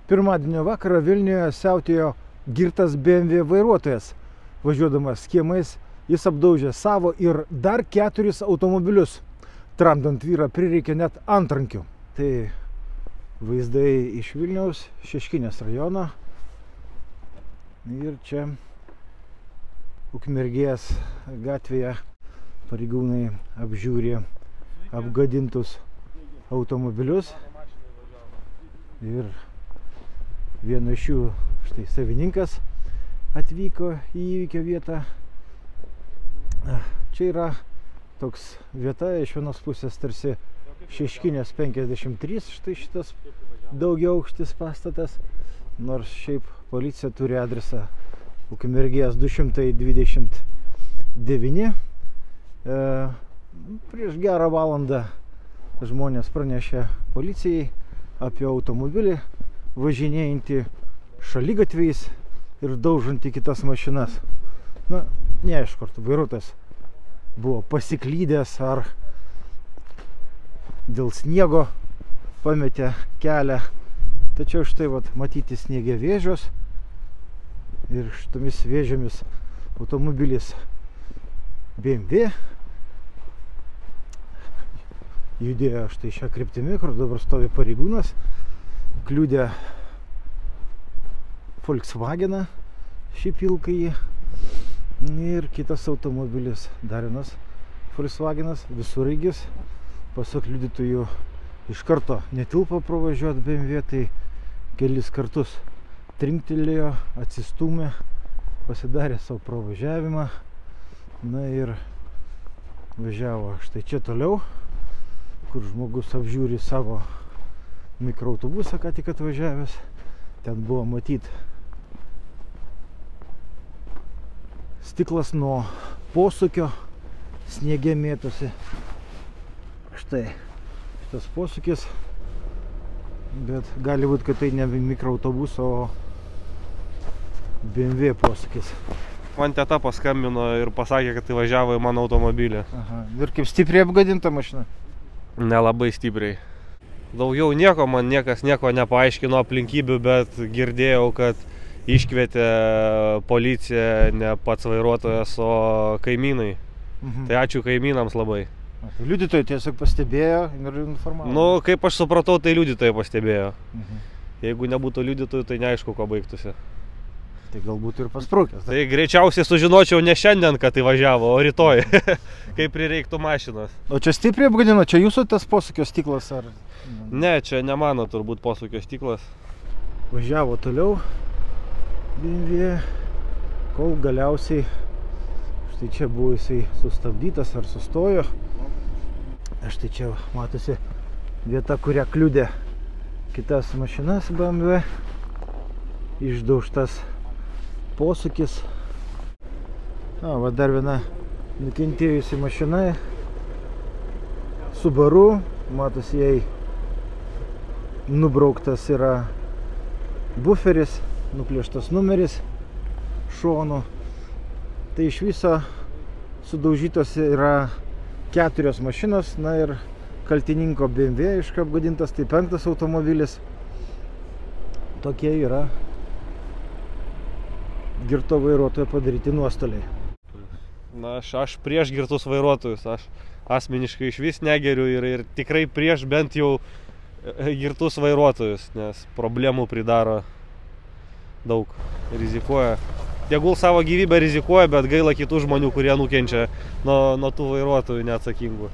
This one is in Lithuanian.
Pirmadienio vakarą Vilniuje siautėjo girtas BMW vairuotojas. Važiuodamas kiemais, jis apdaužė savo ir dar 4 automobilius. Tramdant vyrą prireikė net antrankių. Tai vaizdai iš Vilniaus, Šeškinės rajono. Ir čia Ukmergės gatvėje pareigūnai apžiūri apgadintus automobilius. Ir vieno iš jų štai savininkas atvyko į įvykio vietą. Čia yra toks vieta, iš vienos pusės tarsi Šeškinės 53, štai šitas daugiaaukštis pastatas, nors šiaip policija turi adresą Ukmergės 229. Prieš gerą valandą žmonės pranešė policijai apie automobilį važinėjantį šaligatviais ir daužantį kitas mašinas. Na, neaišku, ar vairuotojas buvo pasiklydęs ar dėl sniego pametė kelią. Tačiau štai matyti sniege vėžios ir šitomis vėžiomis automobilis BMW judėjo štai šią kryptimį, kur dabar stovi pareigūnas, kliudė Volkswageną, šį pilkąjį, ir kitas automobilis, dar vienas Volkswagenas, visureigis, pasak liudytojų iš karto netilpo pravažiuoti BMW, tai kelis kartus trinktelėjo, atsistūmė, pasidarė savo pravažiavimą, na ir važiavo štai čia toliau, kur žmogus apžiūri savo mikroautobusą, ką tik atvažiavęs. Ten buvo matyti stiklas nuo posūkio, sniege mėtosi. Štai šitas posūkis, bet gali būti, kad tai ne mikroautobuso, o BMW posūkis. Man teta paskambino ir pasakė, kad tai važiavo į mano automobilį. Aha. Ir kaip stipriai apgadinta mašina? Nelabai stipriai. Daugiau nieko, man niekas nieko nepaaiškino aplinkybių, bet girdėjau, kad iškvietė policiją ne pats vairuotojas, o kaimynai. Tai ačiū kaimynams labai. Liudytojai tiesiog pastebėjo ir informavo? Nu, kaip aš supratau, tai liudytojai pastebėjo. Jeigu nebūtų liudytojų, tai neaišku, ko baigtųsi. Tai galbūt ir pasprūkęs. Tai greičiausiai sužinočiau ne šiandien, kad tai važiavo, o rytoj, kai prireiktų mašinos. O čia stipriai apgadino? Čia jūsų tas posūkio stiklas ar? Ne, čia ne mano turbūt posūkio stiklas. Važiavo toliau BMW, kol galiausiai štai čia buvo jisai sustabdytas ar sustojo. Štai čia matosi vieta, kurią kliudė kitas mašinas BMW. Išdaužtas posūkis. Va dar viena nukentėjusi mašina. Subaru, matosi, jai nubrauktas yra buferis, nuplėštas numeris šonu. Tai iš viso sudaužytos yra 4 mašinos, na ir kaltininko BMW iš apgadintas, tai 5 automobilis. Tokie yra girto vairuotojo padaryti nuostoliai. Na, aš prieš girtus vairuotojus, aš asmeniškai iš vis negeriu ir tikrai prieš bent jau girtus vairuotojus, nes problemų pridaro daug, rizikuoja. Tegul savo gyvybę rizikuoja, bet gaila kitų žmonių, kurie nukenčia nuo tų vairuotojų neatsakingų.